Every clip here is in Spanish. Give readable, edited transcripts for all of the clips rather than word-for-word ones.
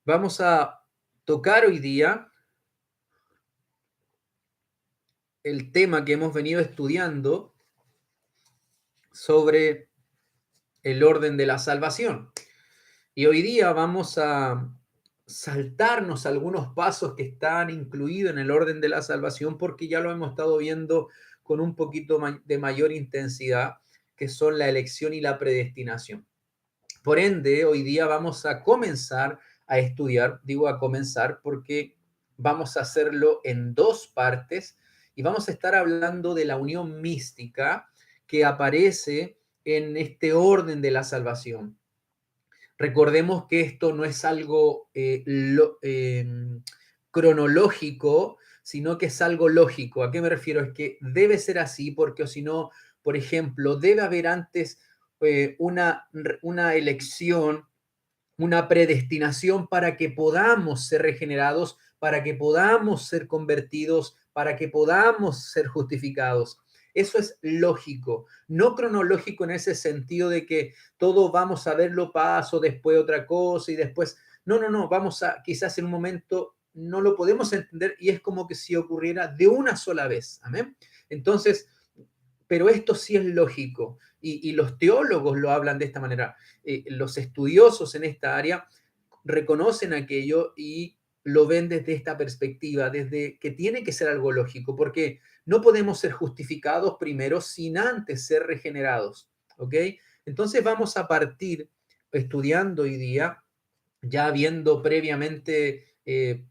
Vamos a tocar hoy día el tema que hemos venido estudiando sobre el orden de la salvación. Y hoy día vamos a saltarnos algunos pasos que están incluidos en el orden de la salvación porque ya lo hemos estado viendo con un poquito de mayor intensidad, que son la elección y la predestinación. Por ende, hoy día vamos a comenzar a estudiar, digo a comenzar porque vamos a hacerlo en dos partes y vamos a estar hablando de la unión mística que aparece en este orden de la salvación. Recordemos que esto no es algo cronológico, sino que es algo lógico. ¿A qué me refiero? Es que debe ser así porque o si no, por ejemplo, debe haber antes una elección, una predestinación para que podamos ser regenerados, para que podamos ser convertidos, para que podamos ser justificados. Eso es lógico, no cronológico en ese sentido de que todo vamos a verlo paso, después otra cosa y después, no, vamos a quizás en un momento no lo podemos entender y es como que si ocurriera de una sola vez. Amén. Entonces, pero esto sí es lógico y los teólogos lo hablan de esta manera. Los estudiosos en esta área reconocen aquello y lo ven desde esta perspectiva, desde que tiene que ser algo lógico, porque no podemos ser justificados primero sin antes ser regenerados, ¿ok? Entonces vamos a partir estudiando hoy día, ya habiendo previamente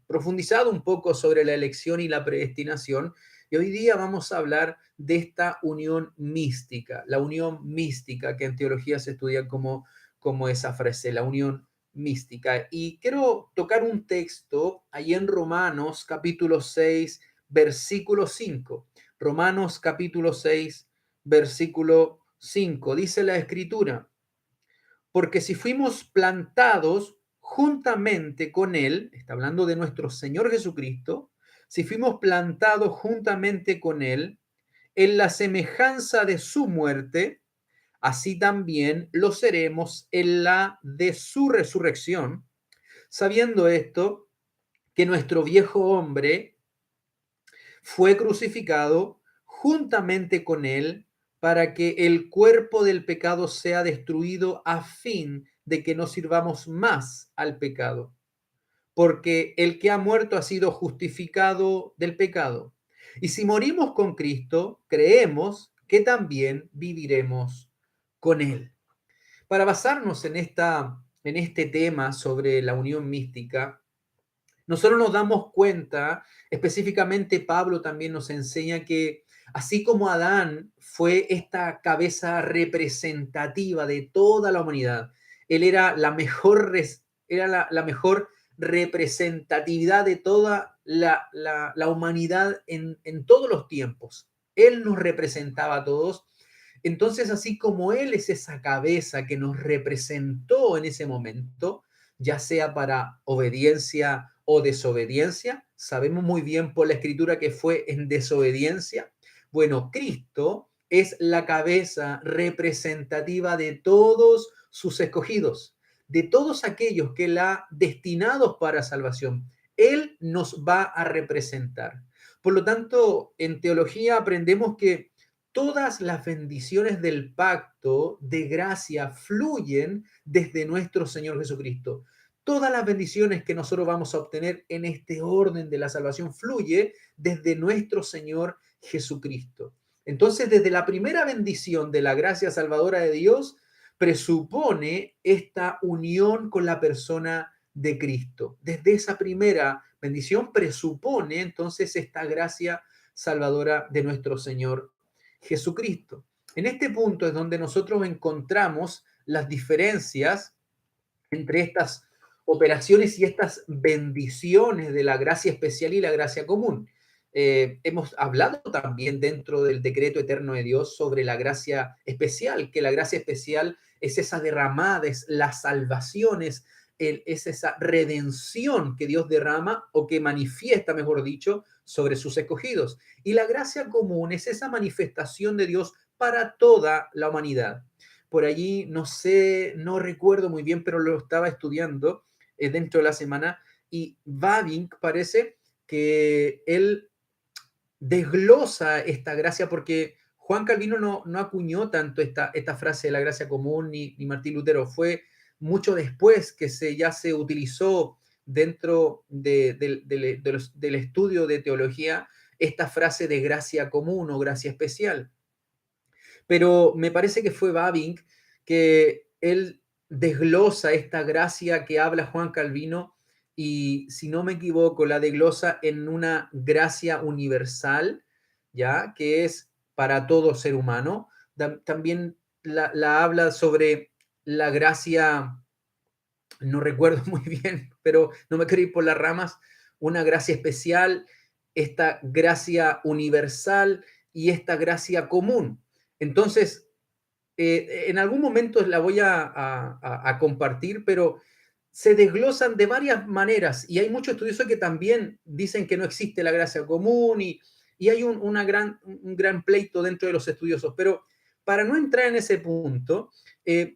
profundizado un poco sobre la elección y la predestinación, y hoy día vamos a hablar de esta unión mística, la unión mística que en teología se estudia como esa frase, la unión mística. Y quiero tocar un texto ahí en Romanos capítulo 6, versículo 5. Romanos capítulo 6, versículo 5. Dice la escritura, porque si fuimos plantados juntamente con Él, está hablando de nuestro Señor Jesucristo, si fuimos plantados juntamente con Él en la semejanza de su muerte, así también lo seremos en la de su resurrección, sabiendo esto, que nuestro viejo hombre fue crucificado juntamente con él para que el cuerpo del pecado sea destruido a fin de que no sirvamos más al pecado. Porque el que ha muerto ha sido justificado del pecado. Y si morimos con Cristo, creemos que también viviremos con él. Para basarnos en este tema sobre la unión mística, nosotros nos damos cuenta, específicamente Pablo también nos enseña que así como Adán fue esta cabeza representativa de toda la humanidad, él era la mejor representatividad de toda la humanidad en todos los tiempos. Él nos representaba a todos. Entonces, así como Él es esa cabeza que nos representó en ese momento, ya sea para obediencia o desobediencia, sabemos muy bien por la escritura que fue en desobediencia. Bueno, Cristo es la cabeza representativa de todos sus escogidos, de todos aquellos que la ha destinado para salvación. Él nos va a representar. Por lo tanto, en teología aprendemos que todas las bendiciones del pacto de gracia fluyen desde nuestro Señor Jesucristo. Todas las bendiciones que nosotros vamos a obtener en este orden de la salvación fluye desde nuestro Señor Jesucristo. Entonces, desde la primera bendición de la gracia salvadora de Dios, presupone esta unión con la persona de Cristo. Desde esa primera bendición presupone entonces esta gracia salvadora de nuestro Señor Jesucristo. En este punto es donde nosotros encontramos las diferencias entre estas operaciones y estas bendiciones de la gracia especial y la gracia común. Hemos hablado también dentro del decreto eterno de Dios sobre la gracia especial, que la gracia especial es esa derramada, es la salvación, es esa redención que Dios derrama o que manifiesta, mejor dicho, sobre sus escogidos. Y la gracia común es esa manifestación de Dios para toda la humanidad. Por allí, no sé, no recuerdo muy bien, pero lo estaba estudiando. dentro de la semana, y Bavinck parece que él desglosa esta gracia porque Juan Calvino no acuñó tanto esta frase de la gracia común ni Martín Lutero. Fue mucho después que ya se utilizó dentro del estudio de teología esta frase de gracia común o gracia especial. Pero me parece que fue Bavinck que él desglosa esta gracia que habla Juan Calvino y, si no me equivoco, la desglosa en una gracia universal, ¿ya? Que es para todo ser humano. También la habla sobre la gracia, no recuerdo muy bien, pero no me quiero ir por las ramas, una gracia especial, esta gracia universal y esta gracia común. Entonces, en algún momento la voy a compartir, pero se desglosan de varias maneras y hay muchos estudiosos que también dicen que no existe la gracia común y hay un gran pleito dentro de los estudiosos, pero para no entrar en ese punto,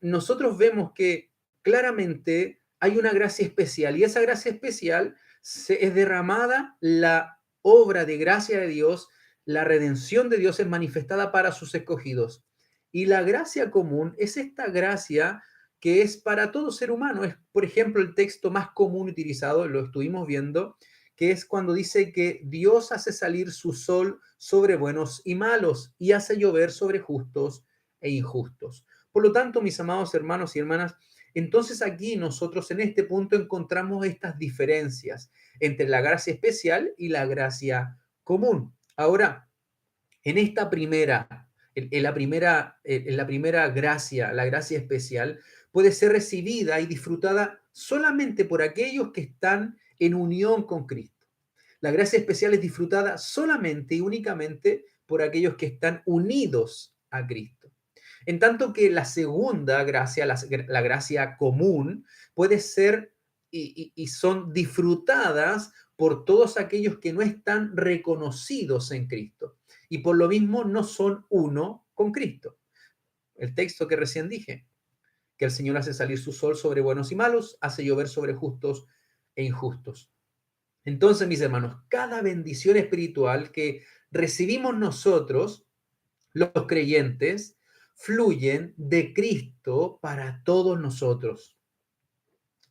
nosotros vemos que claramente hay una gracia especial y esa gracia especial es derramada, la obra de gracia de Dios, la redención de Dios es manifestada para sus escogidos. Y la gracia común es esta gracia que es para todo ser humano. Es, por ejemplo, el texto más común utilizado, lo estuvimos viendo, que es cuando dice que Dios hace salir su sol sobre buenos y malos y hace llover sobre justos e injustos. Por lo tanto, mis amados hermanos y hermanas, entonces aquí nosotros en este punto encontramos estas diferencias entre la gracia especial y la gracia común. Ahora, en esta primera, en la primera gracia, la gracia especial, puede ser recibida y disfrutada solamente por aquellos que están en unión con Cristo. La gracia especial es disfrutada solamente y únicamente por aquellos que están unidos a Cristo. En tanto que la segunda gracia, la gracia común, puede ser y son disfrutadas por todos aquellos que no están reconocidos en Cristo y por lo mismo no son uno con Cristo. El texto que recién dije, que el Señor hace salir su sol sobre buenos y malos, hace llover sobre justos e injustos. Entonces, mis hermanos, cada bendición espiritual que recibimos nosotros, los creyentes, fluyen de Cristo para todos nosotros.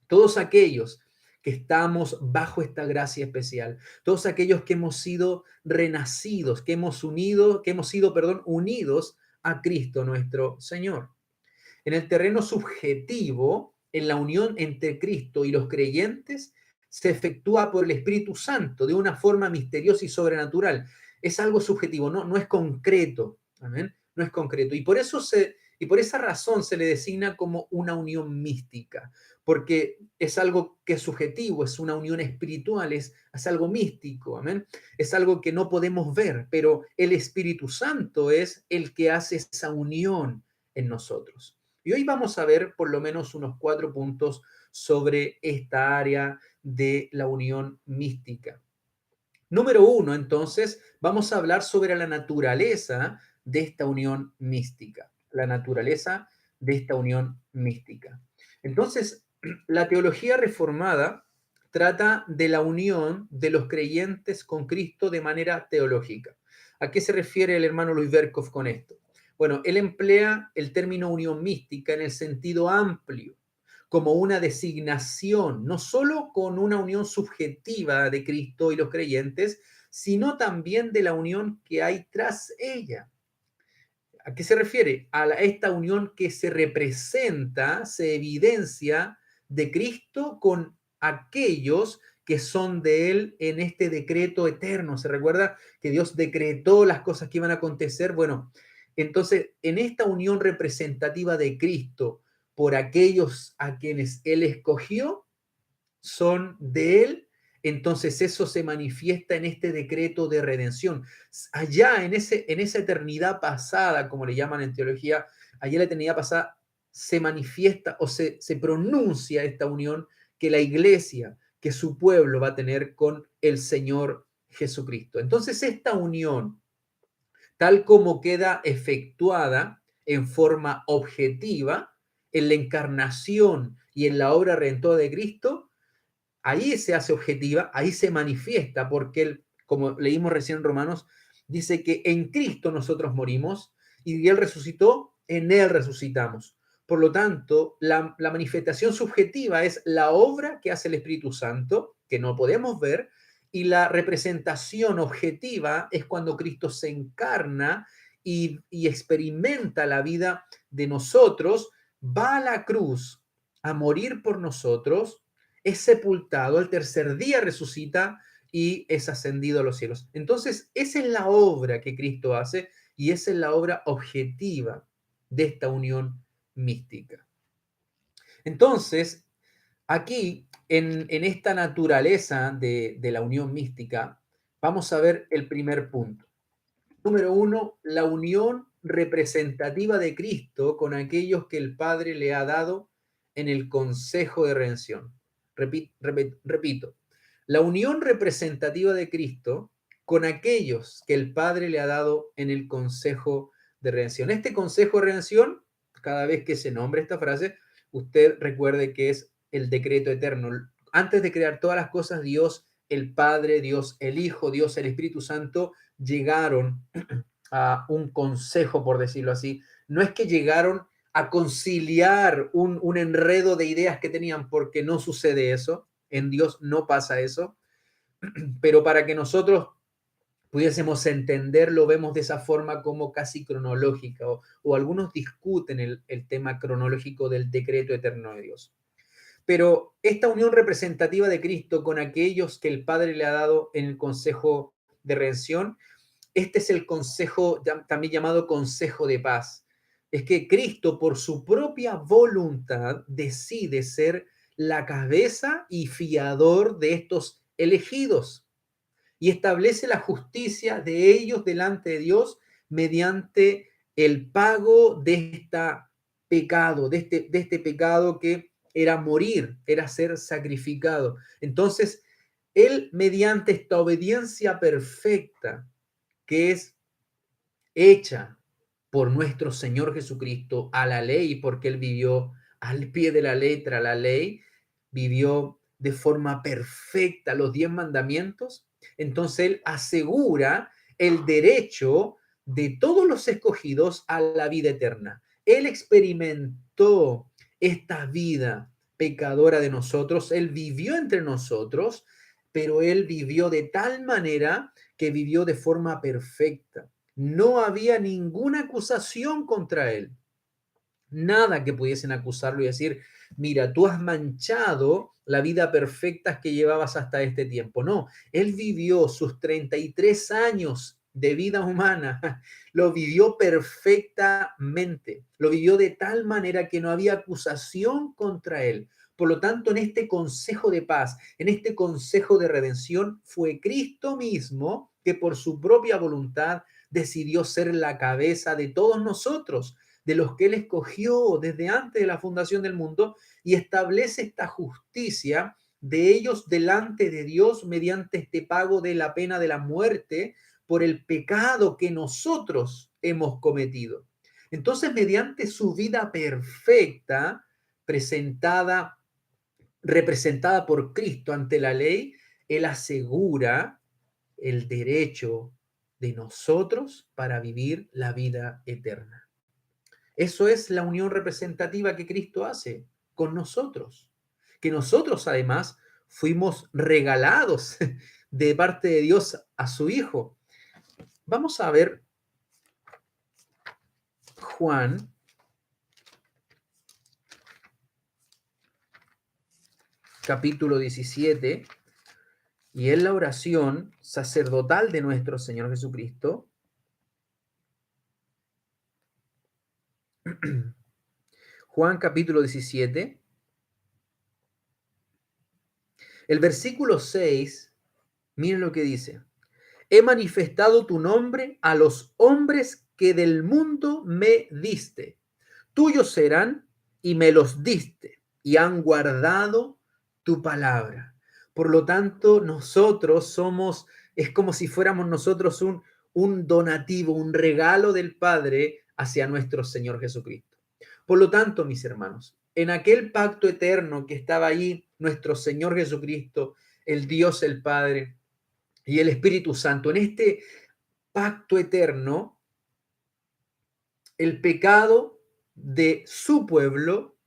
Todos aquellos que estamos bajo esta gracia especial, todos aquellos que hemos sido renacidos, que hemos sido, unidos a Cristo nuestro Señor. En el terreno subjetivo, en la unión entre Cristo y los creyentes, se efectúa por el Espíritu Santo de una forma misteriosa y sobrenatural. Es algo subjetivo, no es concreto. ¿Amén? No es concreto. Y por esa razón se le designa como una unión mística, porque es algo que es subjetivo, es una unión espiritual, es algo místico, amén. Es algo que no podemos ver, pero el Espíritu Santo es el que hace esa unión en nosotros. Y hoy vamos a ver por lo menos unos 4 puntos sobre esta área de la unión mística. Número 1, entonces, vamos a hablar sobre la naturaleza de esta unión mística. La naturaleza de esta unión mística. Entonces, la teología reformada trata de la unión de los creyentes con Cristo de manera teológica. ¿A qué se refiere el hermano Luis Berkhoff con esto? Bueno, él emplea el término unión mística en el sentido amplio, como una designación, no solo con una unión subjetiva de Cristo y los creyentes, sino también de la unión que hay tras ella. ¿A qué se refiere? A esta unión que se representa, se evidencia de Cristo con aquellos que son de Él en este decreto eterno. ¿Se recuerda que Dios decretó las cosas que iban a acontecer? Bueno, entonces, en esta unión representativa de Cristo por aquellos a quienes Él escogió, son de Él, entonces eso se manifiesta en este decreto de redención. Allá, en esa eternidad pasada, como le llaman en teología, allá en la eternidad pasada se manifiesta o se pronuncia esta unión que la iglesia, que su pueblo va a tener con el Señor Jesucristo. Entonces, esta unión, tal como queda efectuada en forma objetiva en la encarnación y en la obra redentora de Cristo, ahí se hace objetiva, ahí se manifiesta, porque él, como leímos recién en Romanos, dice que en Cristo nosotros morimos y Él resucitó, en Él resucitamos. Por lo tanto, la manifestación subjetiva es la obra que hace el Espíritu Santo, que no podemos ver, y la representación objetiva es cuando Cristo se encarna y experimenta la vida de nosotros, va a la cruz a morir por nosotros, es sepultado, al tercer día resucita y es ascendido a los cielos. Entonces, esa es la obra que Cristo hace y esa es la obra objetiva de esta unión mística. Entonces, aquí, en esta naturaleza de la unión mística, vamos a ver el primer punto. Número uno, la unión representativa de Cristo con aquellos que el Padre le ha dado en el consejo de redención. Repito, la unión representativa de Cristo con aquellos que el Padre le ha dado en el consejo de redención. Este consejo de redención, cada vez que se nombre esta frase, usted recuerde que es el decreto eterno. Antes de crear todas las cosas, Dios el Padre, Dios el Hijo, Dios el Espíritu Santo llegaron a un consejo, por decirlo así. No es que llegaron a conciliar un enredo de ideas que tenían, porque no sucede eso. En Dios no pasa eso. Pero para que nosotros pudiésemos entender, lo vemos de esa forma como casi cronológica, o algunos discuten el tema cronológico del decreto eterno de Dios. Pero esta unión representativa de Cristo con aquellos que el Padre le ha dado en el consejo de redención, este es el consejo también llamado consejo de paz. Es que Cristo, por su propia voluntad, decide ser la cabeza y fiador de estos elegidos y establece la justicia de ellos delante de Dios mediante el pago de este pecado, de este pecado que era morir, era ser sacrificado. Entonces, Él, mediante esta obediencia perfecta que es hecha por nuestro Señor Jesucristo a la ley, porque Él vivió al pie de la letra la ley, vivió de forma perfecta los 10 mandamientos, entonces Él asegura el derecho de todos los escogidos a la vida eterna. Él experimentó esta vida pecadora de nosotros, Él vivió entre nosotros, pero Él vivió de tal manera que vivió de forma perfecta. No había ninguna acusación contra él. Nada que pudiesen acusarlo y decir, mira, tú has manchado la vida perfecta que llevabas hasta este tiempo. No, él vivió sus 33 años de vida humana, lo vivió perfectamente, lo vivió de tal manera que no había acusación contra él. Por lo tanto, en este consejo de paz, en este consejo de redención, fue Cristo mismo que por su propia voluntad decidió ser la cabeza de todos nosotros, de los que Él escogió desde antes de la fundación del mundo, y establece esta justicia de ellos delante de Dios mediante este pago de la pena de la muerte por el pecado que nosotros hemos cometido. Entonces, mediante su vida perfecta, presentada, representada por Cristo ante la ley, Él asegura el derecho de nosotros para vivir la vida eterna. Eso es la unión representativa que Cristo hace con nosotros, que nosotros además fuimos regalados de parte de Dios a su Hijo. Vamos a ver Juan, capítulo 17, y es la oración sacerdotal de nuestro Señor Jesucristo. Juan capítulo 17, el versículo 6, miren lo que dice. He manifestado tu nombre a los hombres que del mundo me diste. Tuyos serán y me los diste y han guardado tu palabra. Por lo tanto, nosotros somos, es como si fuéramos nosotros un donativo, un regalo del Padre hacia nuestro Señor Jesucristo. Por lo tanto, mis hermanos, en aquel pacto eterno que estaba ahí, nuestro Señor Jesucristo, el Dios, el Padre y el Espíritu Santo, en este pacto eterno, el pecado de su pueblo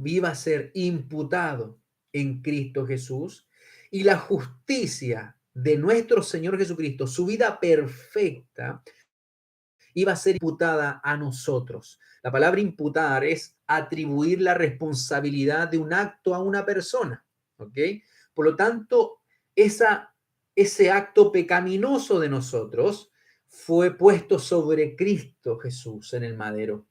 iba a ser imputado en Cristo Jesús y la justicia de nuestro Señor Jesucristo, su vida perfecta, iba a ser imputada a nosotros. La palabra imputar es atribuir la responsabilidad de un acto a una persona, ¿ok? Por lo tanto, ese acto pecaminoso de nosotros fue puesto sobre Cristo Jesús en el madero.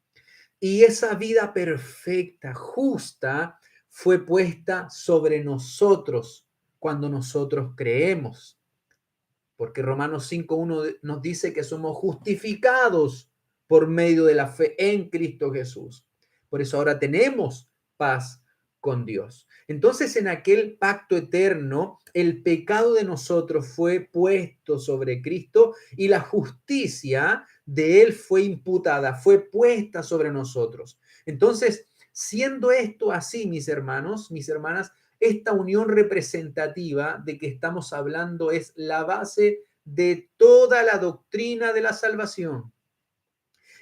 Y esa vida perfecta, justa, fue puesta sobre nosotros cuando nosotros creemos. Porque Romanos 5:1 nos dice que somos justificados por medio de la fe en Cristo Jesús. Por eso ahora tenemos paz con Dios. Entonces, en aquel pacto eterno, el pecado de nosotros fue puesto sobre Cristo y la justicia de él fue imputada, fue puesta sobre nosotros. Entonces, siendo esto así, mis hermanos, mis hermanas, esta unión representativa de que estamos hablando es la base de toda la doctrina de la salvación.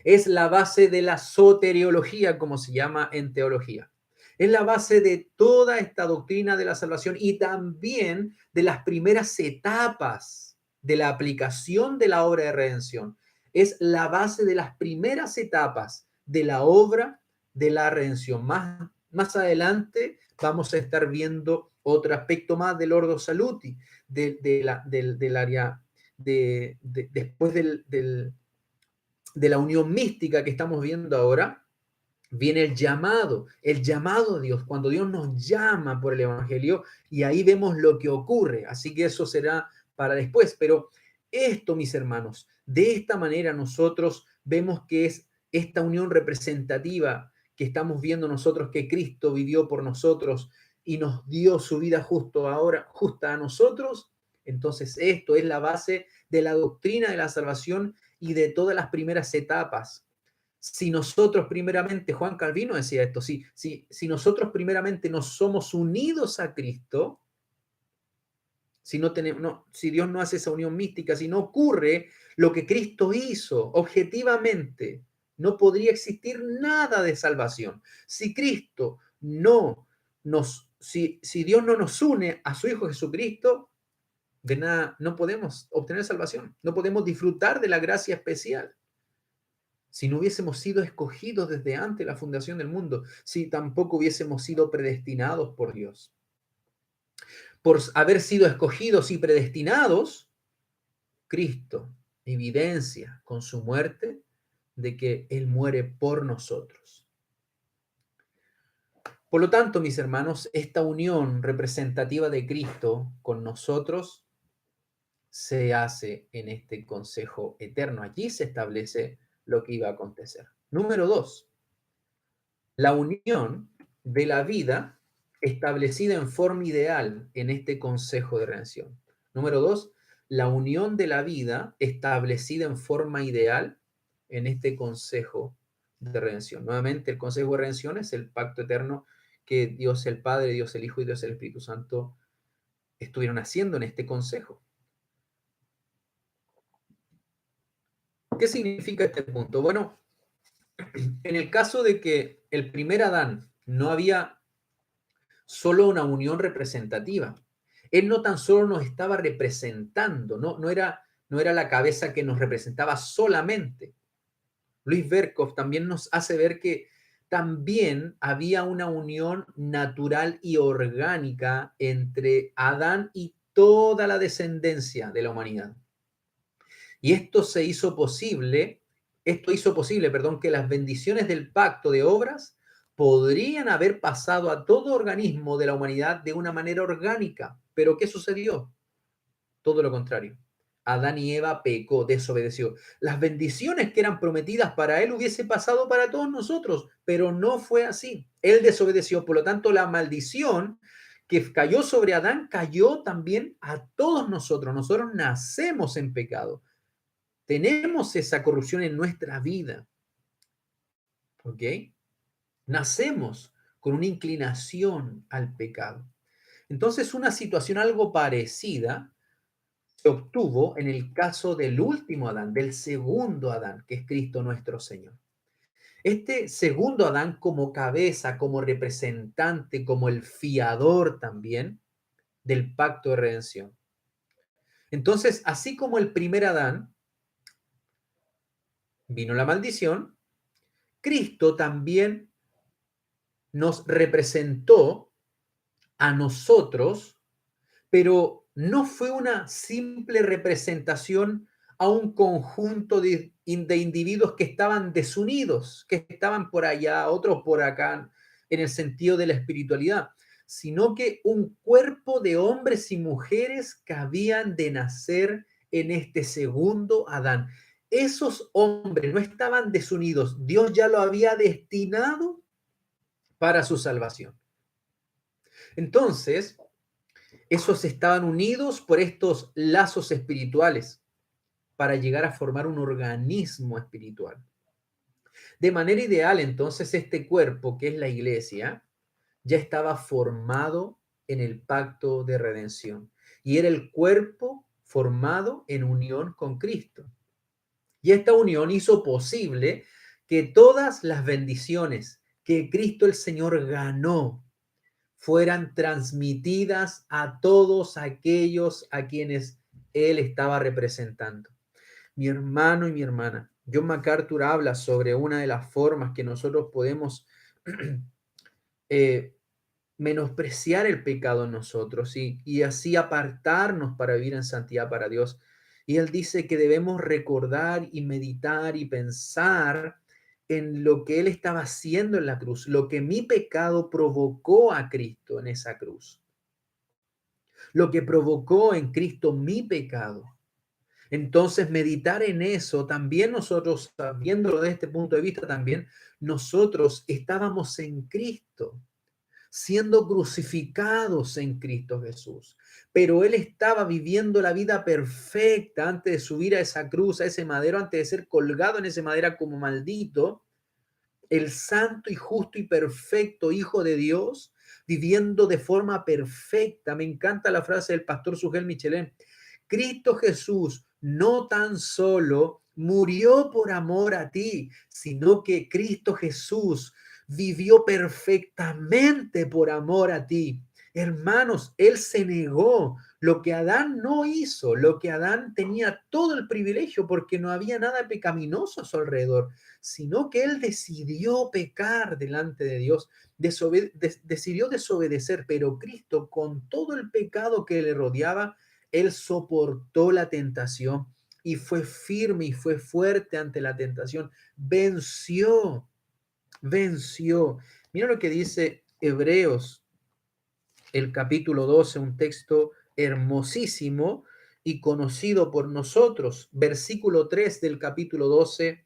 Es la base de la soteriología, como se llama en teología. Es la base de toda esta doctrina de la salvación y también de las primeras etapas de la aplicación de la obra de redención. Es la base de las primeras etapas de la obra de la redención. Más adelante vamos a estar viendo otro aspecto más del Ordo Saluti, del área después de la unión mística que estamos viendo ahora, viene el llamado de Dios, cuando Dios nos llama por el Evangelio, y ahí vemos lo que ocurre. Así que eso será para después. Pero esto, mis hermanos, de esta manera nosotros vemos que es esta unión representativa que estamos viendo nosotros, que Cristo vivió por nosotros y nos dio su vida justa a nosotros. Entonces esto es la base de la doctrina de la salvación y de todas las primeras etapas. Si nosotros primeramente, Juan Calvino decía esto, si nosotros primeramente nos somos unidos a Cristo, si, no tenemos, no, si Dios no hace esa unión mística, si no ocurre lo que Cristo hizo objetivamente, no podría existir nada de salvación. Si Cristo no si Dios no nos une a su Hijo Jesucristo, de nada, no podemos obtener salvación, no podemos disfrutar de la gracia especial. Si no hubiésemos sido escogidos desde antes de la fundación del mundo, si tampoco hubiésemos sido predestinados por Dios. Por haber sido escogidos y predestinados, Cristo evidencia con su muerte de que Él muere por nosotros. Por lo tanto, mis hermanos, esta unión representativa de Cristo con nosotros se hace en este consejo eterno. Allí se establece lo que iba a acontecer. Número 2, la unión de la vida establecida en forma ideal en este consejo de redención. Número 2, la unión de la vida establecida en forma ideal en este consejo de redención. Nuevamente, el consejo de redención es el pacto eterno que Dios el Padre, Dios el Hijo y Dios el Espíritu Santo estuvieron haciendo en este consejo. ¿Qué significa este punto? Bueno, en el caso de que el primer Adán no había solo una unión representativa, él no tan solo nos estaba representando, no era la cabeza que nos representaba solamente. Luis Berkhoff también nos hace ver que también había una unión natural y orgánica entre Adán y toda la descendencia de la humanidad. Y esto hizo posible, perdón, que las bendiciones del pacto de obras podrían haber pasado a todo organismo de la humanidad de una manera orgánica. Pero ¿qué sucedió? Todo lo contrario. Adán y Eva pecó, desobedeció. Las bendiciones que eran prometidas para él hubiese pasado para todos nosotros, pero no fue así. Él desobedeció, por lo tanto la maldición que cayó sobre Adán cayó también a todos nosotros. Nosotros nacemos en pecado. Tenemos esa corrupción en nuestra vida. ¿Ok? Nacemos con una inclinación al pecado. Entonces, una situación algo parecida se obtuvo en el caso del último Adán, del segundo Adán, que es Cristo nuestro Señor. Este segundo Adán como cabeza, como representante, como el fiador también del pacto de redención. Entonces, así como el primer Adán vino la maldición, Cristo también nos representó a nosotros, pero no fue una simple representación a un conjunto de individuos que estaban desunidos, que estaban por allá, otros por acá, en el sentido de la espiritualidad, sino que un cuerpo de hombres y mujeres que habían de nacer en este segundo Adán. Esos hombres no estaban desunidos, Dios ya lo había destinado para su salvación. Entonces, esos estaban unidos por estos lazos espirituales para llegar a formar un organismo espiritual. De manera ideal, entonces, este cuerpo, que es la iglesia, ya estaba formado en el pacto de redención y era el cuerpo formado en unión con Cristo. Y esta unión hizo posible que todas las bendiciones que Cristo el Señor ganó fueran transmitidas a todos aquellos a quienes Él estaba representando. Mi hermano y mi hermana, John MacArthur habla sobre una de las formas que nosotros podemos eh, menospreciar el pecado en nosotros y así apartarnos para vivir en santidad para Dios. Y él dice que debemos recordar y meditar y pensar en lo que él estaba haciendo en la cruz, lo que mi pecado provocó a Cristo en esa cruz, lo que provocó en Cristo mi pecado. Entonces, meditar en eso, también nosotros, viéndolo desde este punto de vista, también nosotros estábamos en Cristo, siendo crucificados en Cristo Jesús. Pero Él estaba viviendo la vida perfecta antes de subir a esa cruz, a ese madero, antes de ser colgado en ese madera como maldito, el santo y justo y perfecto Hijo de Dios, viviendo de forma perfecta. Me encanta la frase del pastor Sugel Michelén. Cristo Jesús no tan solo murió por amor a ti, sino que Cristo Jesús vivió perfectamente por amor a ti. Hermanos, Él se negó lo que Adán no hizo, lo que Adán tenía todo el privilegio porque no había nada pecaminoso a su alrededor, sino que Él decidió pecar delante de Dios, decidió desobedecer, pero Cristo con todo el pecado que le rodeaba, Él soportó la tentación y fue firme y fue fuerte ante la tentación, venció. Mira lo que dice Hebreos, el capítulo 12, un texto hermosísimo y conocido por nosotros. Versículo 3 del capítulo 12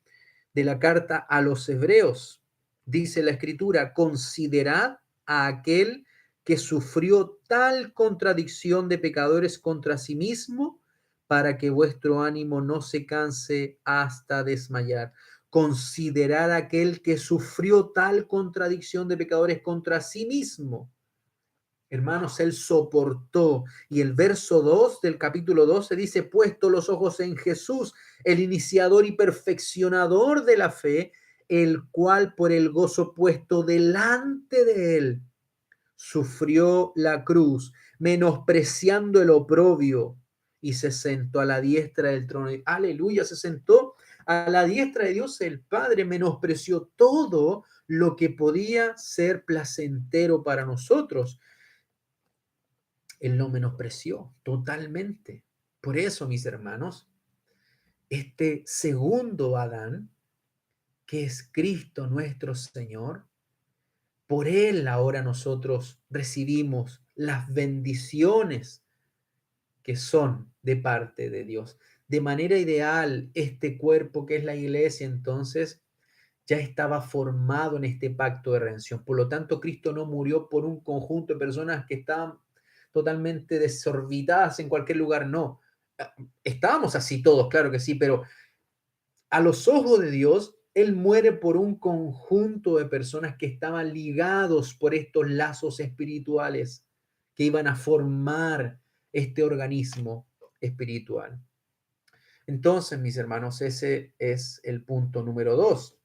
de la carta a los Hebreos. Dice la escritura, considerad a aquel que sufrió tal contradicción de pecadores contra sí mismo, para que vuestro ánimo no se canse hasta desmayar. Considerad a aquel que sufrió tal contradicción de pecadores contra sí mismo. Hermanos, Él soportó. Y el verso 2 del capítulo 12 dice, puesto los ojos en Jesús, el iniciador y perfeccionador de la fe, el cual por el gozo puesto delante de Él sufrió la cruz, menospreciando el oprobio, y se sentó a la diestra del trono. Aleluya, se sentó a la diestra de Dios el Padre, menospreció todo lo que podía ser placentero para nosotros. Él lo menospreció totalmente. Por eso, mis hermanos, este segundo Adán, que es Cristo nuestro Señor, por Él ahora nosotros recibimos las bendiciones que son de parte de Dios. De manera ideal, este cuerpo que es la iglesia, entonces, ya estaba formado en este pacto de redención. Por lo tanto, Cristo no murió por un conjunto de personas que estaban totalmente desorbitadas en cualquier lugar, no. Estábamos así todos, claro que sí, pero a los ojos de Dios, Él muere por un conjunto de personas que estaban ligados por estos lazos espirituales que iban a formar este organismo espiritual. Entonces, mis hermanos, ese es el punto número 2.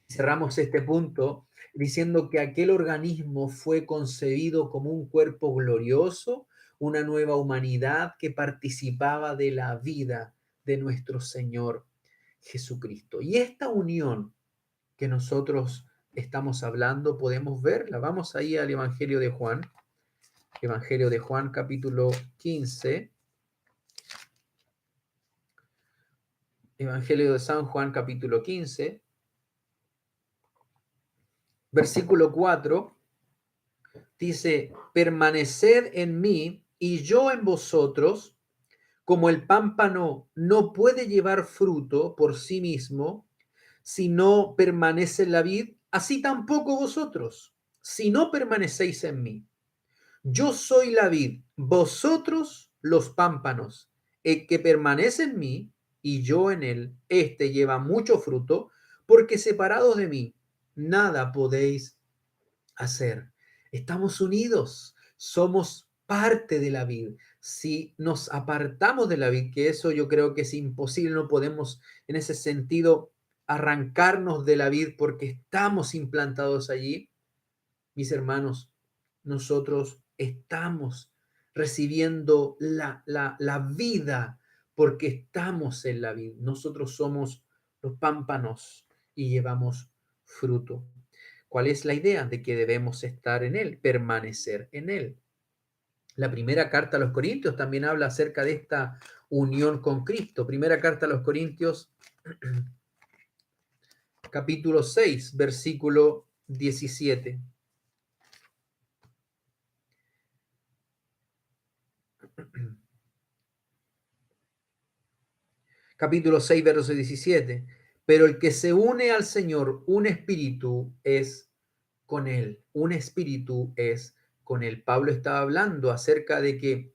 Cerramos este punto diciendo que aquel organismo fue concebido como un cuerpo glorioso, una nueva humanidad que participaba de la vida de nuestro Señor Jesucristo. Y esta unión que nosotros estamos hablando, podemos verla. Vamos ahí al Evangelio de Juan capítulo 15. Evangelio de San Juan capítulo 15, versículo 4. Dice, permaneced en mí y yo en vosotros, como el pámpano no puede llevar fruto por sí mismo si no permanece en la vid, así tampoco vosotros, si no permanecéis en mí. Yo soy la vid, vosotros los pámpanos. El que permanece en mí y yo en él, éste lleva mucho fruto, porque separados de mí, nada podéis hacer. Estamos unidos, somos parte de la vid. Si nos apartamos de la vid, que eso yo creo que es imposible, no podemos en ese sentido arrancarnos de la vid porque estamos implantados allí, mis hermanos, nosotros estamos recibiendo la vida porque estamos en la vid. Nosotros somos los pámpanos y llevamos fruto. ¿Cuál es la idea? De que debemos estar en Él, permanecer en Él. La primera carta a los Corintios también habla acerca de esta unión con Cristo. Primera carta a los Corintios, capítulo 6, versículo 17. Capítulo 6, verso 17. Pero el que se une al Señor, un espíritu es con Él. Un espíritu es con Él. Pablo estaba hablando acerca de que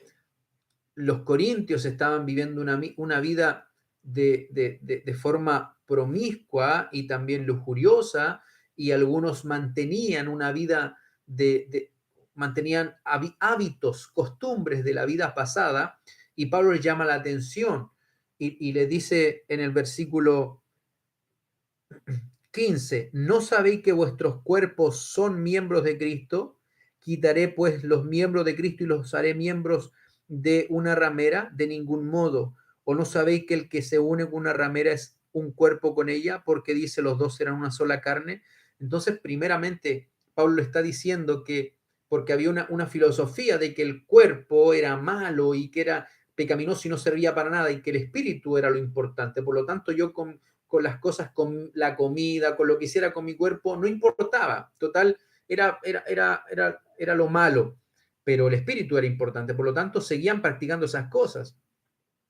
los corintios estaban viviendo una vida de forma promiscua y también lujuriosa, y algunos mantenían una vida mantenían hábitos, costumbres de la vida pasada, y Pablo les llama la atención y le dice en el versículo 15, ¿no sabéis que vuestros cuerpos son miembros de Cristo? Quitaré pues los miembros de Cristo y los haré miembros de una ramera, de ningún modo. ¿O no sabéis que el que se une con una ramera es un cuerpo con ella? Porque dice los dos serán una sola carne. Entonces, primeramente, Pablo está diciendo que porque había una filosofía de que el cuerpo era malo y que era pecaminoso y no servía para nada, y que el espíritu era lo importante. Por lo tanto, yo con las cosas, con la comida, con lo que hiciera con mi cuerpo, no importaba. Total, era lo malo, pero el espíritu era importante. Por lo tanto, seguían practicando esas cosas.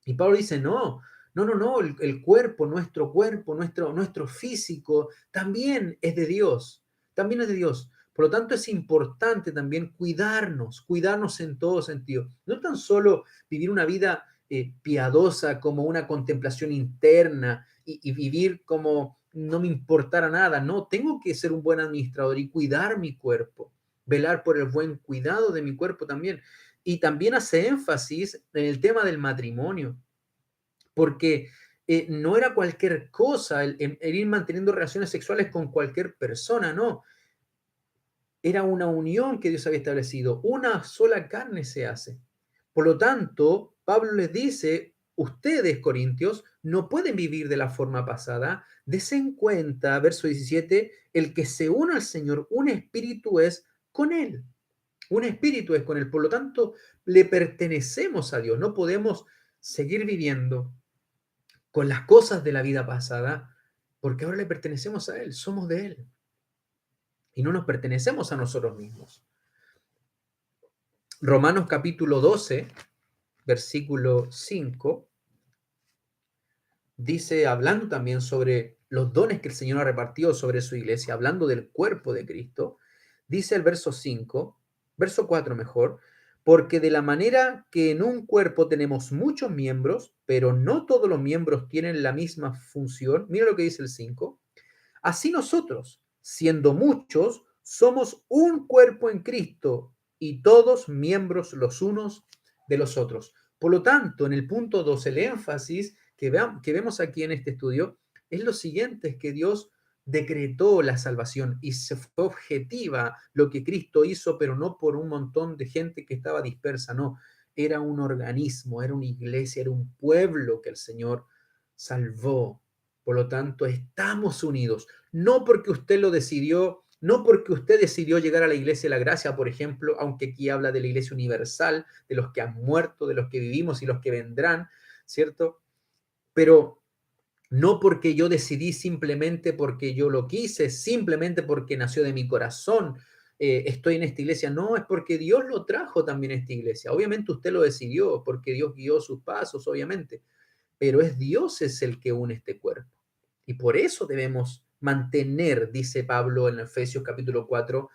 Y Pablo dice, no, el cuerpo, nuestro físico, también es de Dios, también es de Dios. Por lo tanto, es importante también cuidarnos en todo sentido. No tan solo vivir una vida piadosa como una contemplación interna y vivir como no me importara nada. No, tengo que ser un buen administrador y cuidar mi cuerpo, velar por el buen cuidado de mi cuerpo también. Y también hace énfasis en el tema del matrimonio, porque no era cualquier cosa el ir manteniendo relaciones sexuales con cualquier persona, no. Era una unión que Dios había establecido, una sola carne se hace. Por lo tanto, Pablo les dice, ustedes, corintios, no pueden vivir de la forma pasada. Desen cuenta, verso 17, el que se une al Señor, un espíritu es con Él. Un espíritu es con Él. Por lo tanto, le pertenecemos a Dios. No podemos seguir viviendo con las cosas de la vida pasada, porque ahora le pertenecemos a Él, somos de Él y no nos pertenecemos a nosotros mismos. Romanos capítulo 12, versículo 5, dice, hablando también sobre los dones que el Señor ha repartido sobre su iglesia, hablando del cuerpo de Cristo, dice el verso 5, verso 4 mejor, Porque de la manera que en un cuerpo tenemos muchos miembros, pero no todos los miembros tienen la misma función, mira lo que dice el 5, así nosotros, siendo muchos, somos un cuerpo en Cristo y todos miembros los unos de los otros. Por lo tanto, en el punto 2, el énfasis que vemos aquí en este estudio es lo siguiente, es que Dios decretó la salvación y se fue objetiva lo que Cristo hizo, pero no por un montón de gente que estaba dispersa, no, era un organismo, era una iglesia, era un pueblo que el Señor salvó. Por lo tanto, estamos unidos, no porque usted lo decidió, no porque usted decidió llegar a la iglesia de la gracia, por ejemplo, aunque aquí habla de la iglesia universal, de los que han muerto, de los que vivimos y los que vendrán, ¿cierto? Pero no porque yo decidí, simplemente porque yo lo quise, simplemente porque nació de mi corazón, estoy en esta iglesia. No, es porque Dios lo trajo también a esta iglesia. Obviamente usted lo decidió, porque Dios guió sus pasos, obviamente, pero es Dios es el que une este cuerpo. Y por eso debemos mantener, dice Pablo en Efesios capítulo 4,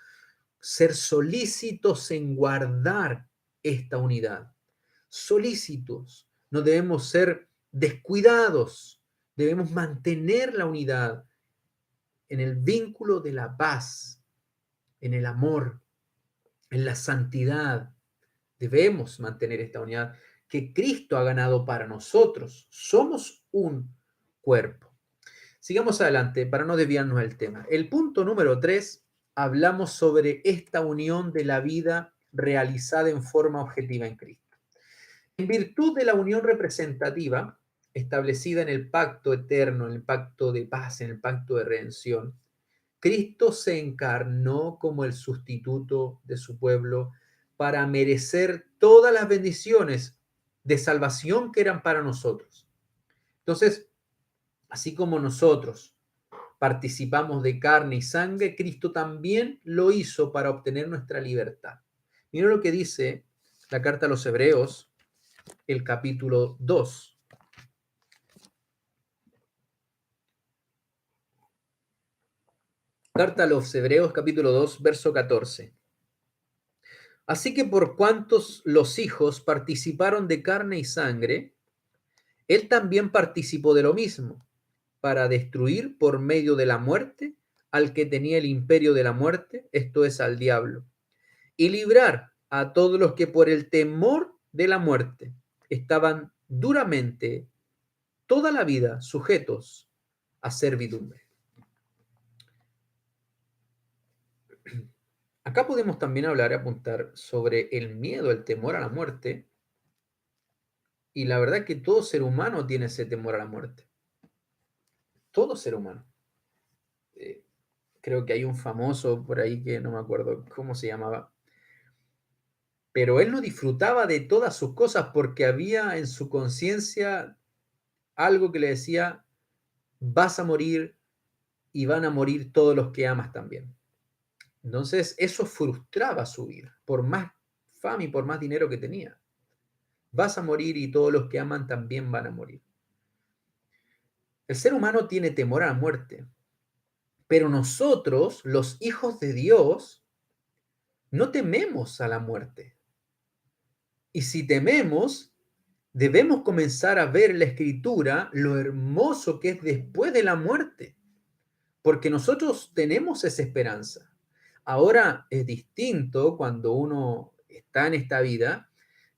ser solícitos en guardar esta unidad. Solícitos. No debemos ser descuidados. Debemos mantener la unidad en el vínculo de la paz, en el amor, en la santidad. Debemos mantener esta unidad que Cristo ha ganado para nosotros. Somos un cuerpo. Sigamos adelante para no desviarnos del tema. El punto número 3, hablamos sobre esta unión de la vida realizada en forma objetiva en Cristo. En virtud de la unión representativa establecida en el pacto eterno, en el pacto de paz, en el pacto de redención, Cristo se encarnó como el sustituto de su pueblo para merecer todas las bendiciones de salvación que eran para nosotros. Entonces, así como nosotros participamos de carne y sangre, Cristo también lo hizo para obtener nuestra libertad. Mira lo que dice la carta a los Hebreos, el capítulo 2. Carta a los Hebreos, capítulo 2, verso 14. Así que por cuantos los hijos participaron de carne y sangre, él también participó de lo mismo, para destruir por medio de la muerte al que tenía el imperio de la muerte, esto es, al diablo, y librar a todos los que por el temor de la muerte estaban duramente toda la vida sujetos a servidumbre. Acá podemos también hablar y apuntar sobre el miedo, el temor a la muerte, y la verdad que todo ser humano tiene ese temor a la muerte. Todo ser humano. Creo que hay un famoso por ahí que no me acuerdo cómo se llamaba, pero él no disfrutaba de todas sus cosas porque había en su conciencia algo que le decía, vas a morir y van a morir todos los que amas también. Entonces eso frustraba su vida, por más fama y por más dinero que tenía. Vas a morir y todos los que aman también van a morir. El ser humano tiene temor a la muerte, pero nosotros, los hijos de Dios, no tememos a la muerte. Y si tememos, debemos comenzar a ver en la Escritura lo hermoso que es después de la muerte, porque nosotros tenemos esa esperanza. Ahora es distinto cuando uno está en esta vida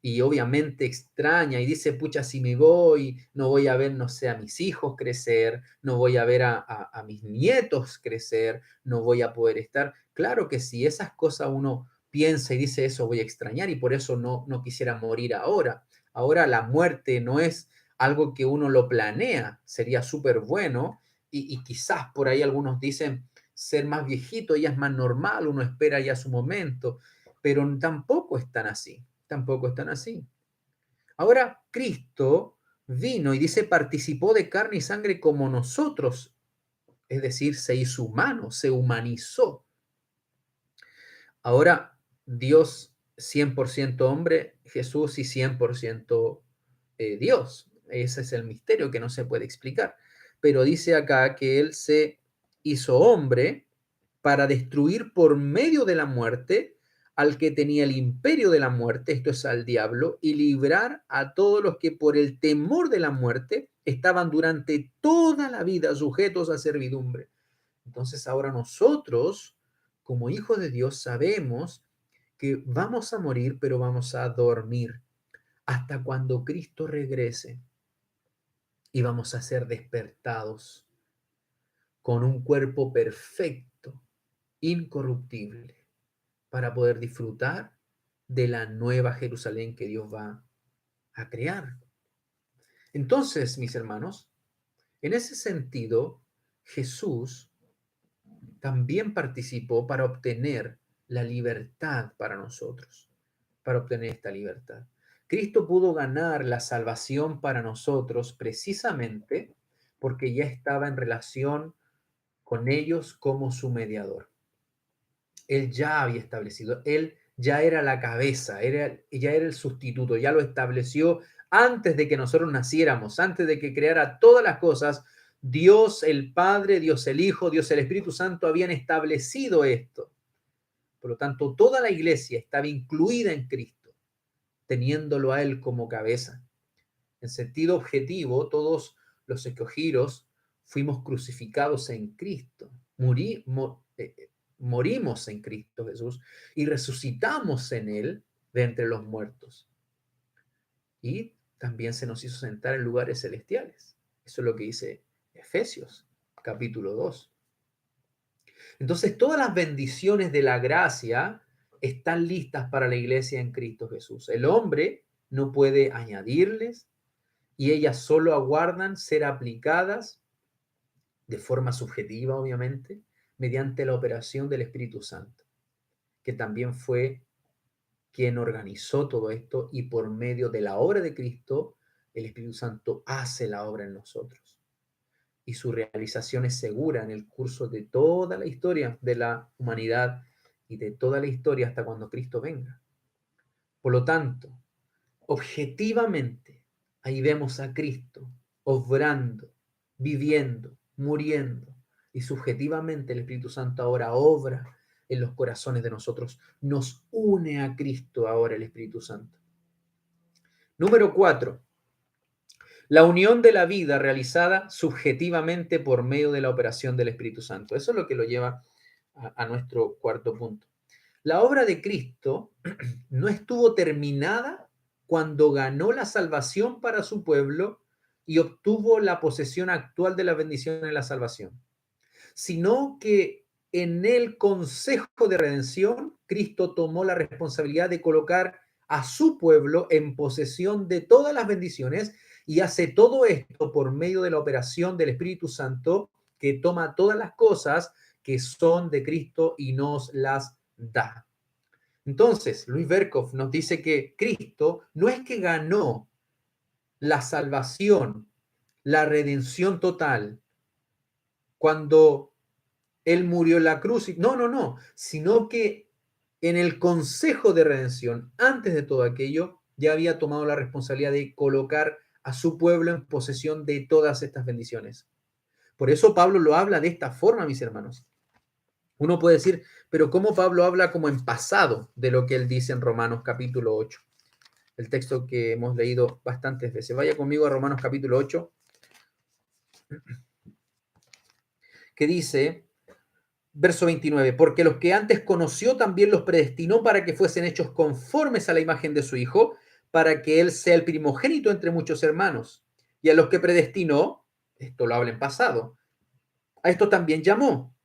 y obviamente extraña y dice, pucha, si me voy, no voy a ver, no sé, a mis hijos crecer, no voy a ver a mis nietos crecer, no voy a poder estar. Claro que si esas cosas uno piensa y dice, eso voy a extrañar y por eso no quisiera morir ahora. Ahora la muerte no es algo que uno lo planea, sería súper bueno y quizás por ahí algunos dicen ser más viejito ya es más normal, uno espera ya su momento, pero tampoco están así, tampoco están así. Ahora Cristo vino y dice participó de carne y sangre como nosotros, es decir, se hizo humano, se humanizó. Ahora Dios 100% hombre, Jesús y 100% Dios. Ese es el misterio que no se puede explicar. Pero dice acá que Él se hizo hombre para destruir por medio de la muerte al que tenía el imperio de la muerte, esto es al diablo, y librar a todos los que por el temor de la muerte estaban durante toda la vida sujetos a servidumbre. Entonces ahora nosotros, como hijos de Dios, sabemos que vamos a morir, pero vamos a dormir hasta cuando Cristo regrese y vamos a ser despertados con un cuerpo perfecto, incorruptible, para poder disfrutar de la nueva Jerusalén que Dios va a crear. Entonces, mis hermanos, en ese sentido, Jesús también participó para obtener la libertad para nosotros, para obtener esta libertad. Cristo pudo ganar la salvación para nosotros precisamente porque ya estaba en relación con ellos como su mediador. Él ya había establecido, él ya era la cabeza, ya era el sustituto, ya lo estableció antes de que nosotros naciéramos, antes de que creara todas las cosas. Dios el Padre, Dios el Hijo, Dios el Espíritu Santo habían establecido esto. Por lo tanto, toda la iglesia estaba incluida en Cristo, teniéndolo a Él como cabeza. En sentido objetivo, todos los escogidos fuimos crucificados en Cristo. Morimos en Cristo Jesús y resucitamos en Él de entre los muertos. Y también se nos hizo sentar en lugares celestiales. Eso es lo que dice Efesios, capítulo 2. Entonces, todas las bendiciones de la gracia están listas para la iglesia en Cristo Jesús. El hombre no puede añadirles y ellas solo aguardan ser aplicadas de forma subjetiva, obviamente, mediante la operación del Espíritu Santo, que también fue quien organizó todo esto y por medio de la obra de Cristo, el Espíritu Santo hace la obra en nosotros. Y su realización es segura en el curso de toda la historia de la humanidad y de toda la historia hasta cuando Cristo venga. Por lo tanto, objetivamente, ahí vemos a Cristo obrando, viviendo, muriendo, y subjetivamente el Espíritu Santo ahora obra en los corazones de nosotros. Nos une a Cristo ahora el Espíritu Santo. Número 4. La unión de la vida realizada subjetivamente por medio de la operación del Espíritu Santo. Eso es lo que lo lleva a nuestro cuarto punto. La obra de Cristo no estuvo terminada cuando ganó la salvación para su pueblo y obtuvo la posesión actual de la bendición de la salvación, sino que en el consejo de redención, Cristo tomó la responsabilidad de colocar a su pueblo en posesión de todas las bendiciones y hace todo esto por medio de la operación del Espíritu Santo que toma todas las cosas que son de Cristo y nos las da. Entonces, Luis Berkhoff nos dice que Cristo no es que ganó la salvación, la redención total, cuando Él murió en la cruz. No, sino que en el consejo de redención, antes de todo aquello, ya había tomado la responsabilidad de colocar a su pueblo en posesión de todas estas bendiciones. Por eso Pablo lo habla de esta forma, mis hermanos. Uno puede decir, pero ¿cómo Pablo habla como en pasado de lo que él dice en Romanos capítulo 8? El texto que hemos leído bastantes veces. Vaya conmigo a Romanos capítulo 8, que dice, verso 29, porque los que antes conoció también los predestinó para que fuesen hechos conformes a la imagen de su Hijo, para que Él sea el primogénito entre muchos hermanos. Y a los que predestinó, esto lo habla en pasado, a esto también llamó.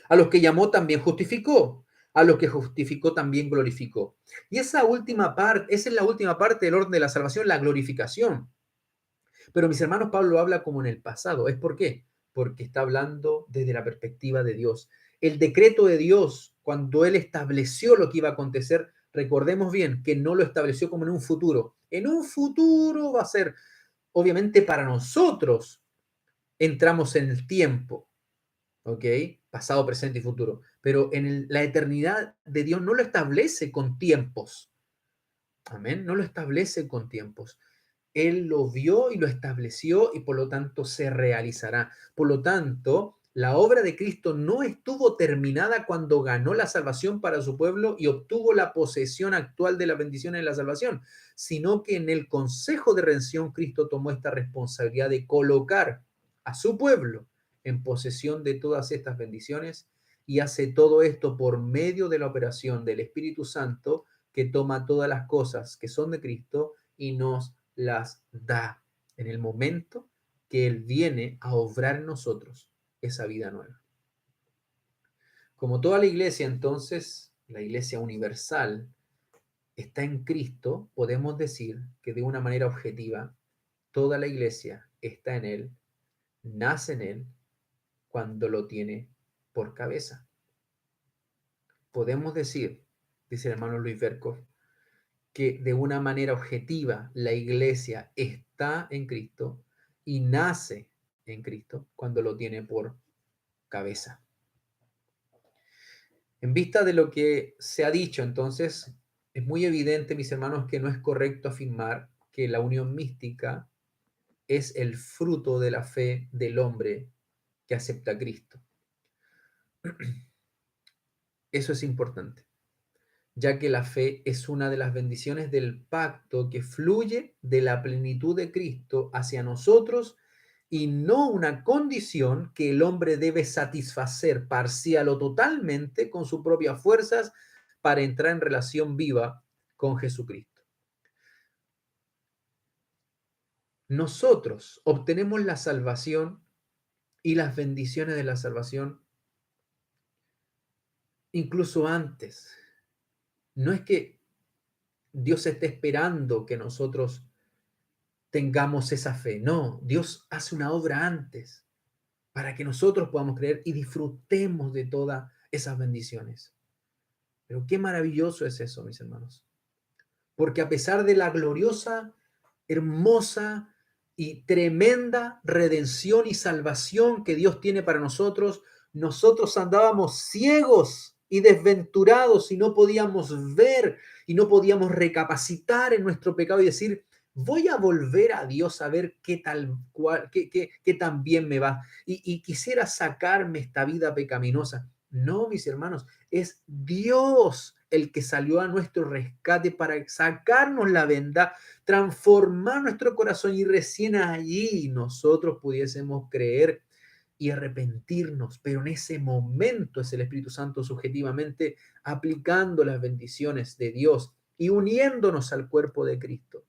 A los que llamó también justificó. A los que justificó también glorificó. Y esa última parte, esa es la última parte del orden de la salvación, la glorificación. Pero mis hermanos, Pablo habla como en el pasado. ¿Es por qué? Porque está hablando desde la perspectiva de Dios. El decreto de Dios, cuando Él estableció lo que iba a acontecer, recordemos bien que no lo estableció como en un futuro. En un futuro va a ser, obviamente para nosotros, entramos en el tiempo, ¿ok? Pasado, presente y futuro. Pero en la eternidad de Dios no lo establece con tiempos. Amén. No lo establece con tiempos. Él lo vio y lo estableció y por lo tanto se realizará. Por lo tanto, La obra de Cristo no estuvo terminada cuando ganó la salvación para su pueblo y obtuvo la posesión actual de las bendiciones de la salvación, sino que en el consejo de redención Cristo tomó esta responsabilidad de colocar a su pueblo en posesión de todas estas bendiciones y hace todo esto por medio de la operación del Espíritu Santo que toma todas las cosas que son de Cristo y nos las da en el momento que Él viene a obrar en nosotros esa vida nueva. Como toda la iglesia, entonces, la iglesia universal está en Cristo, podemos decir que de una manera objetiva, toda la iglesia está en Él, nace en Él, cuando lo tiene por cabeza. Podemos decir, dice el hermano Luis Berkhoff, que de una manera objetiva la iglesia está en Cristo y nace en Cristo cuando lo tiene por cabeza. En vista de lo que se ha dicho, entonces, es muy evidente, mis hermanos, que no es correcto afirmar que la unión mística es el fruto de la fe del hombre que acepta a Cristo. Eso es importante, ya que la fe es una de las bendiciones del pacto que fluye de la plenitud de Cristo hacia nosotros y no una condición que el hombre debe satisfacer parcial o totalmente con sus propias fuerzas para entrar en relación viva con Jesucristo. Nosotros obtenemos la salvación y las bendiciones de la salvación incluso antes. No es que Dios esté esperando que nosotros tengamos esa fe. No, Dios hace una obra antes para que nosotros podamos creer y disfrutemos de todas esas bendiciones. Pero qué maravilloso es eso, mis hermanos. Porque a pesar de la gloriosa, hermosa y tremenda redención y salvación que Dios tiene para nosotros, nosotros andábamos ciegos y desventurados y no podíamos ver y no podíamos recapacitar en nuestro pecado y decir, voy a volver a Dios a ver qué tal cual, qué tan bien me va. Y quisiera sacarme esta vida pecaminosa. No, mis hermanos, es Dios el que salió a nuestro rescate para sacarnos la venda, transformar nuestro corazón y recién allí nosotros pudiésemos creer y arrepentirnos. Pero en ese momento es el Espíritu Santo subjetivamente aplicando las bendiciones de Dios y uniéndonos al cuerpo de Cristo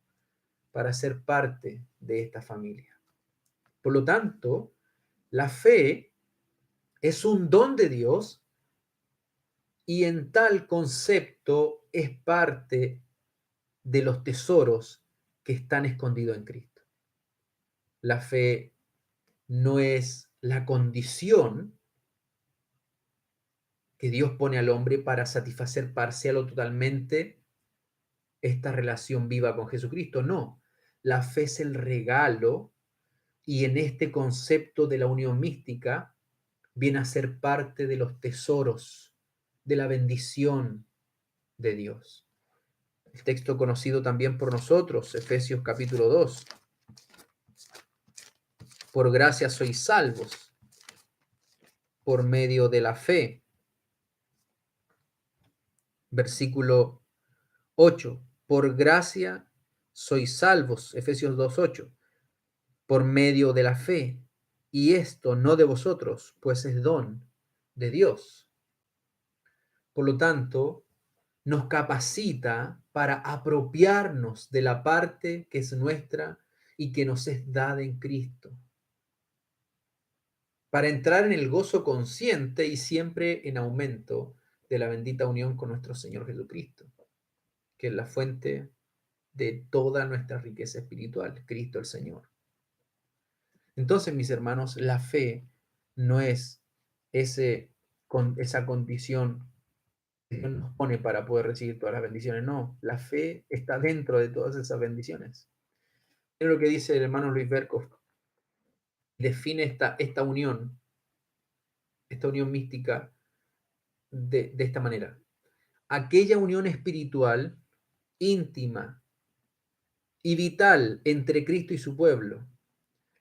para ser parte de esta familia. Por lo tanto, la fe es un don de Dios y en tal concepto es parte de los tesoros que están escondidos en Cristo. La fe no es la condición que Dios pone al hombre para satisfacer parcial o totalmente esta relación viva con Jesucristo. No, la fe es el regalo y en este concepto de la unión mística viene a ser parte de los tesoros, de la bendición de Dios. El texto conocido también por nosotros, Efesios capítulo 2. Por gracia sois salvos por medio de la fe. Versículo 8. Por gracia sois salvos, Efesios 2:8, por medio de la fe. Y esto no de vosotros, pues es don de Dios. Por lo tanto, nos capacita para apropiarnos de la parte que es nuestra y que nos es dada en Cristo, para entrar en el gozo consciente y siempre en aumento de la bendita unión con nuestro Señor Jesucristo, que es la fuente de toda nuestra riqueza espiritual, Cristo el Señor. Entonces, mis hermanos, la fe no es esa condición que Dios nos pone para poder recibir todas las bendiciones. No, la fe está dentro de todas esas bendiciones. Es lo que dice el hermano Luis Berkhoff. Define esta unión mística de esta manera. Aquella unión espiritual, íntima y vital entre Cristo y su pueblo,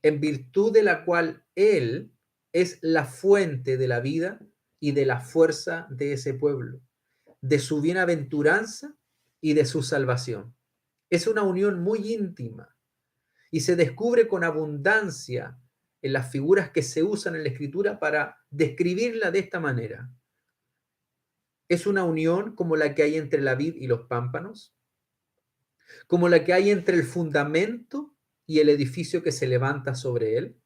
en virtud de la cual Él es la fuente de la vida y de la fuerza de ese pueblo, de su bienaventuranza y de su salvación. Es una unión muy íntima y se descubre con abundancia en las figuras que se usan en la Escritura para describirla de esta manera. Es una unión como la que hay entre la vid y los pámpanos, como la que hay entre el fundamento y el edificio que se levanta sobre él,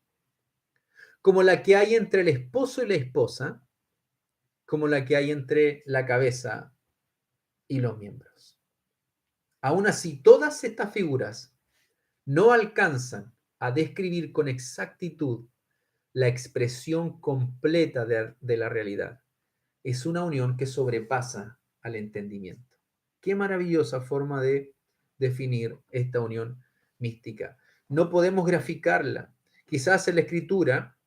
como la que hay entre el esposo y la esposa, como la que hay entre la cabeza y los miembros. Aún así, todas estas figuras no alcanzan a describir con exactitud la expresión completa de la realidad. Es una unión que sobrepasa al entendimiento. Qué maravillosa forma de definir esta unión mística. No podemos graficarla. Quizás en la escritura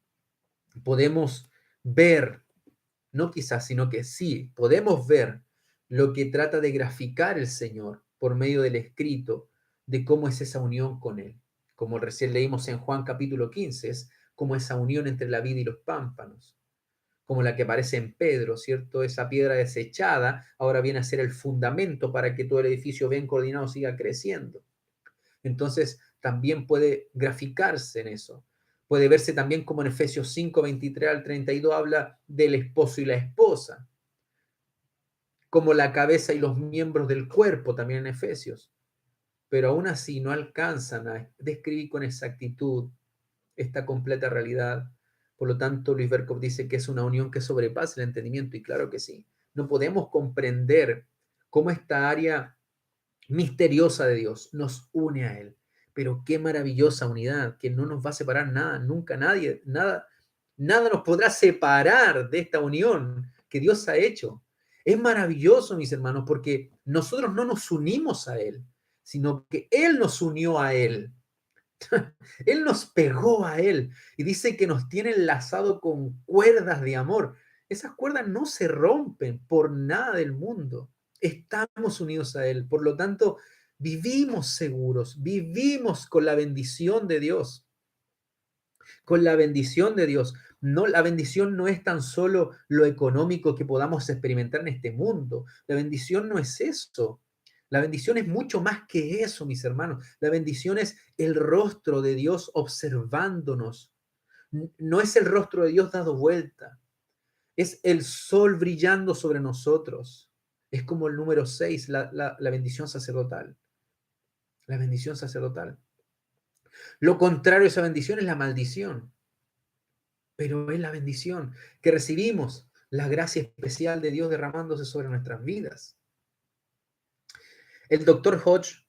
podemos ver, no quizás, sino que sí, podemos ver lo que trata de graficar el Señor por medio del escrito de cómo es esa unión con Él. Como recién leímos en Juan capítulo 15, es como esa unión entre la vid y los pámpanos, como la que aparece en Pedro, ¿cierto? Esa piedra desechada ahora viene a ser el fundamento para que todo el edificio bien coordinado siga creciendo. Entonces, también puede graficarse en eso. Puede verse también como en Efesios 5, 23 al 32 habla del esposo y la esposa, como la cabeza y los miembros del cuerpo también en Efesios. Pero aún así no alcanzan a describir con exactitud esta completa realidad. Por lo tanto, Luis Berkov dice que es una unión que sobrepasa el entendimiento, y claro que sí. No podemos comprender cómo esta área misteriosa de Dios nos une a Él. Pero qué maravillosa unidad, que no nos va a separar nada, nunca nadie, nada nos podrá separar de esta unión que Dios ha hecho. Es maravilloso, mis hermanos, porque nosotros no nos unimos a Él, sino que Él nos unió a Él. Él nos pegó a Él y dice que nos tiene enlazado con cuerdas de amor. Esas cuerdas no se rompen por nada del mundo. Estamos unidos a Él. Por lo tanto, vivimos seguros, vivimos con la bendición de Dios. Con la bendición de Dios. No, la bendición no es tan solo lo económico que podamos experimentar en este mundo. La bendición no es eso. La bendición es mucho más que eso, mis hermanos. La bendición es el rostro de Dios observándonos. No es el rostro de Dios dado vuelta. Es el sol brillando sobre nosotros. Es como el número 6, la bendición sacerdotal. La bendición sacerdotal. Lo contrario a esa bendición es la maldición. Pero es la bendición que recibimos, la gracia especial de Dios derramándose sobre nuestras vidas. El doctor Hodge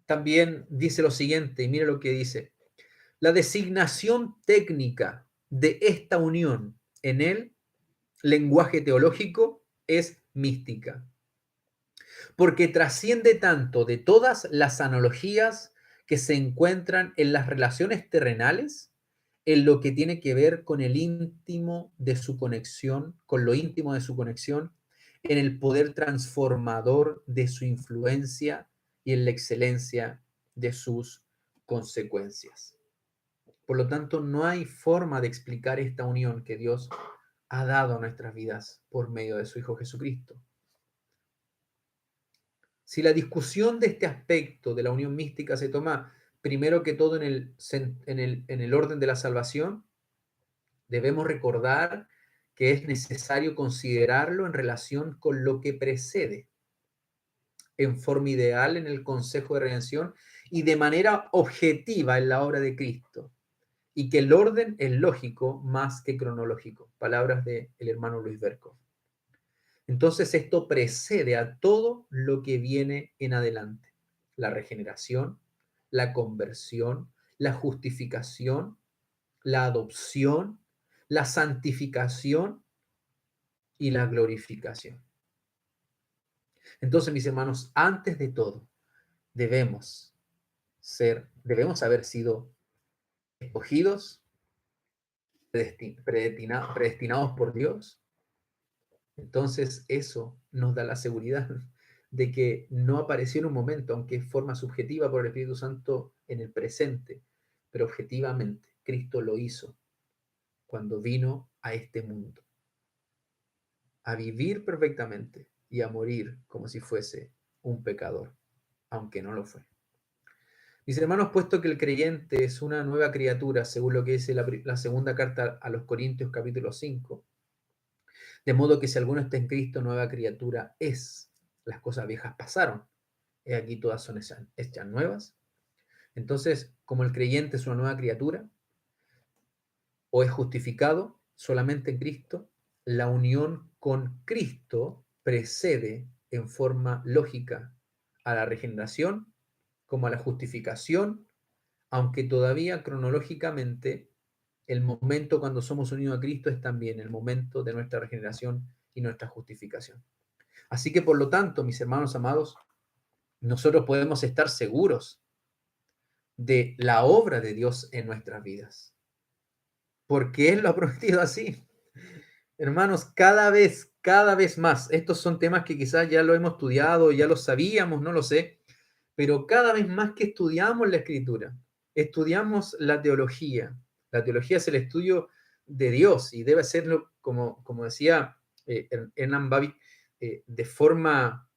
también dice lo siguiente, y mire lo que dice. La designación técnica de esta unión en el lenguaje teológico es mística, porque trasciende tanto de todas las analogías que se encuentran en las relaciones terrenales, en lo que tiene que ver con el íntimo de su conexión, con lo íntimo de su conexión, en el poder transformador de su influencia y en la excelencia de sus consecuencias. Por lo tanto, no hay forma de explicar esta unión que Dios ha dado a nuestras vidas por medio de su Hijo Jesucristo. Si la discusión de este aspecto de la unión mística se toma primero que todo en el orden de la salvación, debemos recordar que es necesario considerarlo en relación con lo que precede, en forma ideal en el consejo de redención y de manera objetiva en la obra de Cristo, y que el orden es lógico más que cronológico. Palabras del hermano Luis Berkov. Entonces esto precede a todo lo que viene en adelante. La regeneración, la conversión, la justificación, la adopción, la santificación y la glorificación. Entonces, mis hermanos, antes de todo, debemos haber sido escogidos, predestinados por Dios. Entonces, eso nos da la seguridad de que no apareció en un momento, aunque es forma subjetiva por el Espíritu Santo en el presente, pero objetivamente Cristo lo hizo cuando vino a este mundo, a vivir perfectamente y a morir como si fuese un pecador, aunque no lo fue. Mis hermanos, puesto que el creyente es una nueva criatura, según lo que dice la segunda carta a los Corintios capítulo 5, de modo que si alguno está en Cristo, nueva criatura es. Las cosas viejas pasaron, y aquí todas son hechas nuevas. Entonces, como el creyente es una nueva criatura, o es justificado solamente en Cristo, la unión con Cristo precede en forma lógica a la regeneración como a la justificación, aunque todavía cronológicamente el momento cuando somos unidos a Cristo es también el momento de nuestra regeneración y nuestra justificación. Así que por lo tanto, mis hermanos amados, nosotros podemos estar seguros de la obra de Dios en nuestras vidas, porque Él lo ha prometido así. Hermanos, cada vez más, estos son temas que quizás ya lo hemos estudiado, ya lo sabíamos, no lo sé, pero cada vez más que estudiamos la Escritura, estudiamos la teología. La teología es el estudio de Dios y debe serlo, como decía Hernán Babi, de forma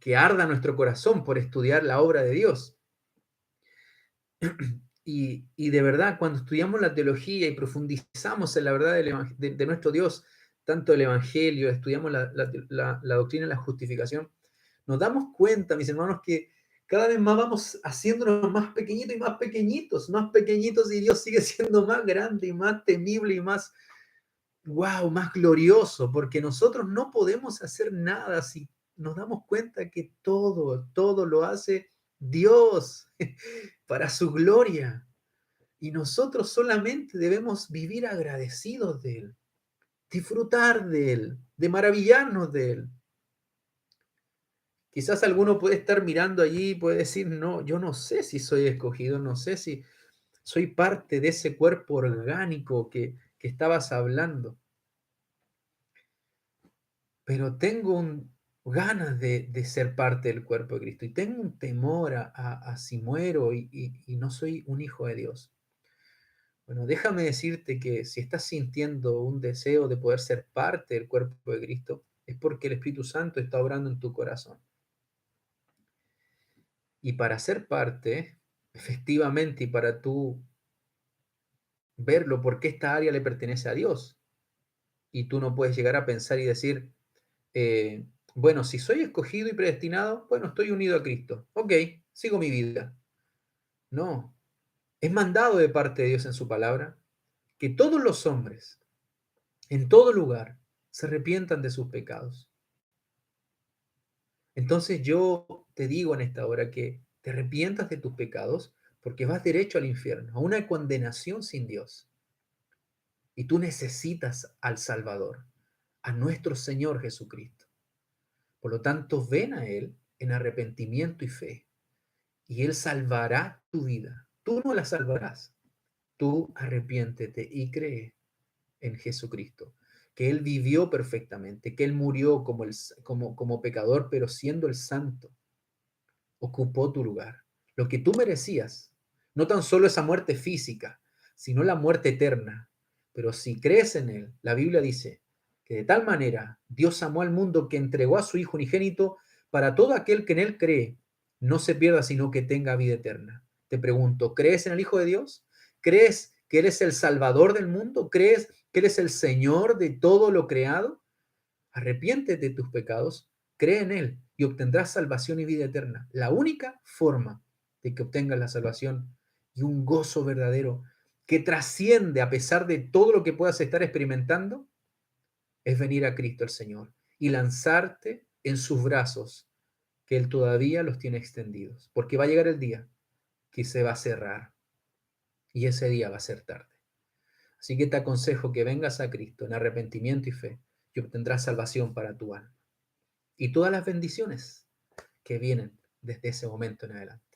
que arda nuestro corazón por estudiar la obra de Dios. Y de verdad, cuando estudiamos la teología y profundizamos en la verdad de nuestro Dios, tanto el Evangelio, estudiamos la doctrina de la justificación, nos damos cuenta, mis hermanos, que cada vez más vamos haciéndonos más pequeñitos y más pequeñitos, y Dios sigue siendo más grande y más temible y más, wow, más glorioso, porque nosotros no podemos hacer nada si nos damos cuenta que todo lo hace Dios para su gloria. Y nosotros solamente debemos vivir agradecidos de Él, disfrutar de Él, de maravillarnos de Él. Quizás alguno puede estar mirando allí y puede decir, no, yo no sé si soy escogido, no sé si soy parte de ese cuerpo orgánico que estabas hablando, pero tengo ganas de ser parte del cuerpo de Cristo y tengo un temor a si muero y no soy un hijo de Dios. Bueno, déjame decirte que si estás sintiendo un deseo de poder ser parte del cuerpo de Cristo, es porque el Espíritu Santo está obrando en tu corazón. Y para ser parte, efectivamente, y para tú verlo, porque esta área le pertenece a Dios. Y tú no puedes llegar a pensar y decir, bueno, si soy escogido y predestinado, bueno, estoy unido a Cristo. Ok, sigo mi vida. No, es mandado de parte de Dios en su palabra que todos los hombres, en todo lugar, se arrepientan de sus pecados. Entonces yo te digo en esta hora que te arrepientas de tus pecados porque vas derecho al infierno, a una condenación sin Dios. Y tú necesitas al Salvador, a nuestro Señor Jesucristo. Por lo tanto, ven a Él en arrepentimiento y fe, y Él salvará tu vida. Tú no la salvarás. Tú arrepiéntete y cree en Jesucristo, que Él vivió perfectamente, que Él murió como pecador, pero siendo el santo, ocupó tu lugar. Lo que tú merecías, no tan solo esa muerte física, sino la muerte eterna. Pero si crees en Él, la Biblia dice que de tal manera Dios amó al mundo que entregó a su Hijo unigénito para todo aquel que en Él cree, no se pierda, sino que tenga vida eterna. Te pregunto, ¿crees en el Hijo de Dios? ¿Crees que Él es el Salvador del mundo? ¿Crees que Él es el Señor de todo lo creado? Arrepiéntete de tus pecados, cree en Él y obtendrás salvación y vida eterna. La única forma de que obtengas la salvación y un gozo verdadero que trasciende a pesar de todo lo que puedas estar experimentando es venir a Cristo el Señor y lanzarte en sus brazos, que Él todavía los tiene extendidos, porque va a llegar el día que se va a cerrar y ese día va a ser tarde. Así que te aconsejo que vengas a Cristo en arrepentimiento y fe y obtendrás salvación para tu alma y todas las bendiciones que vienen desde ese momento en adelante.